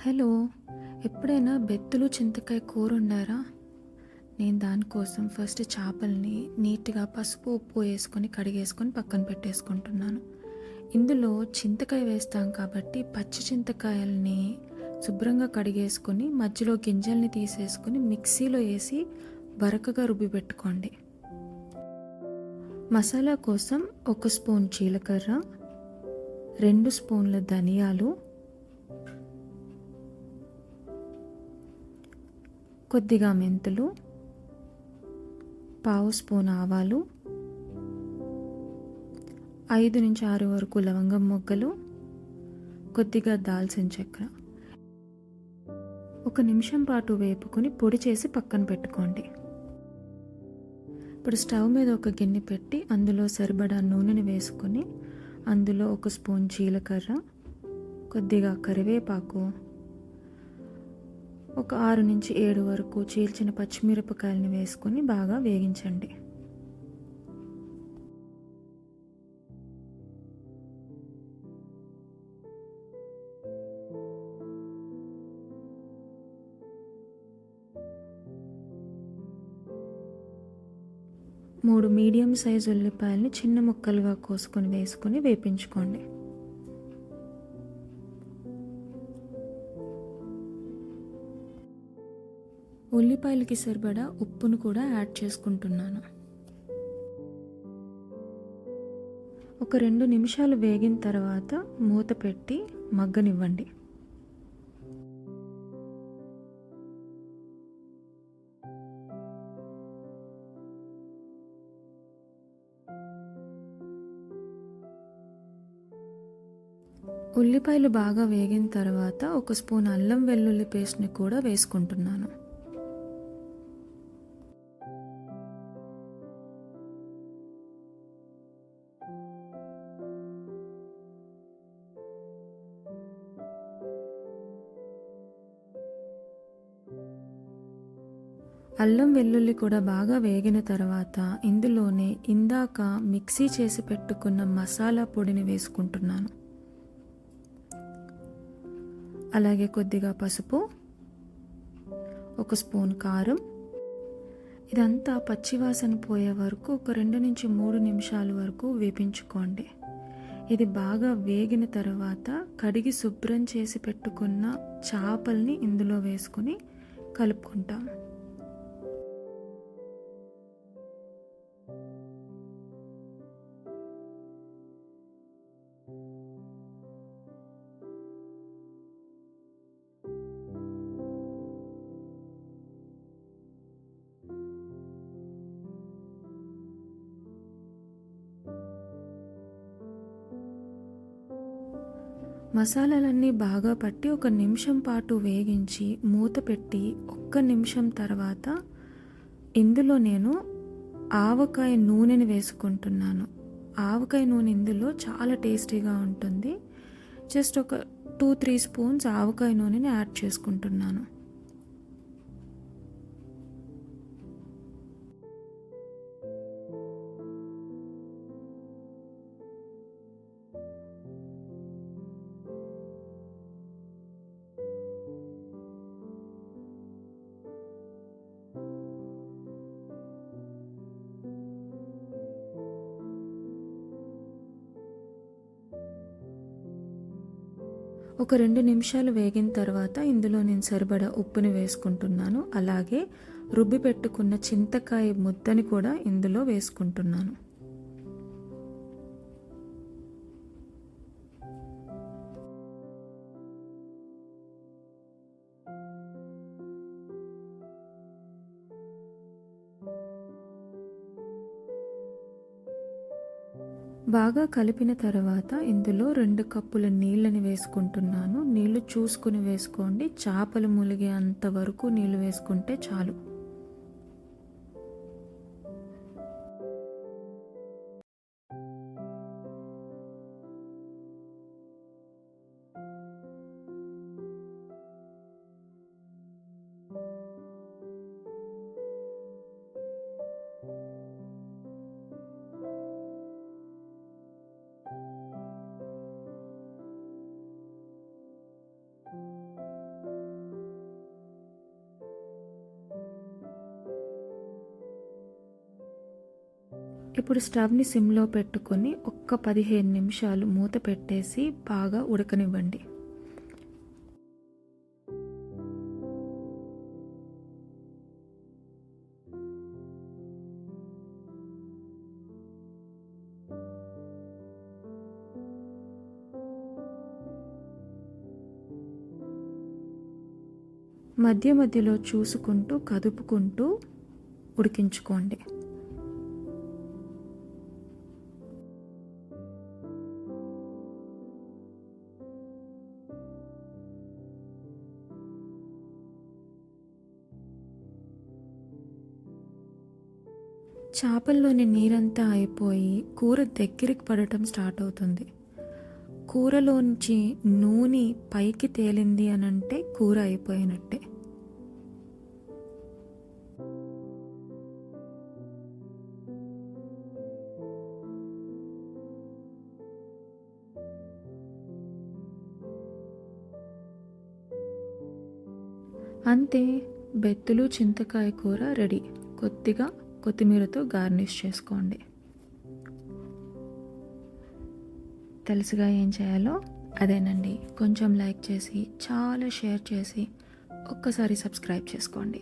Hello! ఎప్పుడైనా బెత్తులు, చింతకాయ కూరొండారా? నేను దానికోసం ఫస్ట్ చేపల్ని నీట్‌గా పసుపు, ఉప్పు ఏసుకొని కడిగేసుకొని పక్కన పెట్టేసుకుంటున్నాను. ఇందులో చింతకాయ వేస్తాం కాబట్టి పచ్చి చింతకాయల్ని శుభ్రంగా కడిగేసుకొని మధ్యలో గింజల్ని తీసేసుకొని మిక్సీలో ఏసి బరకగా రుబ్బి పెట్టుకోండి. మసాలా కోసం 1 స్పూన్ జీలకర్ర, 2 స్పూన్ల ధనియాలు, కొద్దిగా మెంతులు, పావు స్పూన్ ఆవాలు, 5-6 వరకు లవంగం మొగ్గలు, కొద్దిగా దాల్చిన చెక్క. 1 నిమిషం పాటు వేపుకొని పొడి చేసి పక్కన పెట్టుకోండి. ఇప్పుడు స్టవ్ మీద ఒక గిన్నె పెట్టి అందులో సరిపడా నూనెని వేసుకొని అందులో 1 స్పూన్ జీలకర్ర, కొద్దిగా కరివేపాకు, ఒక 6-7 వరకు చీల్చిన పచ్చిమిరపకాయలని వేసుకొని బాగా వేగించండి. మూడు మీడియం సైజు ఉల్లిపాయలని చిన్న ముక్కలుగా కోసుకొని వేసుకొని వేపించుకోండి. ఉల్లిపాయలకి సరిపడా ఉప్పును కూడా యాడ్ చేసుకుంటున్నాను. ఒక 2 నిమిషాలు వేగిన తర్వాత మూత పెట్టి మగ్గనివ్వండి. ఉల్లిపాయలు బాగా వేగిన తర్వాత 1 స్పూన్ అల్లం వెల్లుల్లి పేస్ట్ని కూడా వేసుకుంటున్నాను. అల్లం వెల్లుల్లి కూడా బాగా వేగిన తర్వాత ఇందులోనే ఇందాక మిక్సీ చేసి పెట్టుకున్న మసాలా పొడిని వేసుకుంటున్నాను. అలాగే కొద్దిగా పసుపు, 1 స్పూన్ కారం. ఇదంతా పచ్చివాసన పోయే వరకు ఒక 2-3 నిమిషాల వరకు వేపించుకోండి. ఇది బాగా వేగిన తర్వాత కడిగి శుభ్రం చేసి పెట్టుకున్న చేపల్ని ఇందులో వేసుకొని కలుపుకుంటాం. మసాలాలన్నీ బాగా పట్టి 1 నిమిషం పాటు వేగించి మూత పెట్టి 1 నిమిషం తర్వాత ఇందులో నేను ఆవకాయ నూనెని వేసుకుంటున్నాను. ఆవకాయ నూనె ఇందులో చాలా టేస్టీగా ఉంటుంది. జస్ట్ ఒక 2-3 స్పూన్స్ ఆవకాయ నూనెని యాడ్ చేసుకుంటున్నాను. ఒక 2 నిమిషాలు వేగిన తర్వాత ఇందులో నేను సరిపడా ఉప్పుని వేసుకుంటున్నాను. అలాగే రుబ్బి పెట్టుకున్న చింతకాయ ముద్దని కూడా ఇందులో వేసుకుంటున్నాను. బాగా కలిపిన తర్వాత ఇందులో 2 కప్పుల నీళ్ళని వేసుకుంటున్నాను. నీళ్ళు చూసుకుని వేసుకోండి. చేపలు ములిగే అంతవరకు నీళ్ళు వేసుకుంటే చాలు. ఇప్పుడు స్టవ్ని సిమ్లో పెట్టుకొని ఒక్క 15 నిమిషాలు మూత పెట్టేసి బాగా ఉడకనివ్వండి. మధ్య మధ్యలో చూసుకుంటూ కదుపుకుంటూ ఉడికించుకోండి. చేపల్లోని నీరంతా అయిపోయి కూర దగ్గరికి పడటం స్టార్ట్ అవుతుంది. కూరలోంచి నూనె పైకి తేలింది అని అంటే కూర అయిపోయినట్టే. అంతే, బెత్తులు చింతకాయ కూర రెడీ. కొద్దిగా కొత్తిమీరతో గార్నిష్ చేసుకోండి. తెలుసుగా ఏం చేయాలో? అదేనండి. కొంచెం లైక్ చేసి, చాలా షేర్ చేసి, ఒక్కసారి సబ్స్క్రైబ్ చేసుకోండి.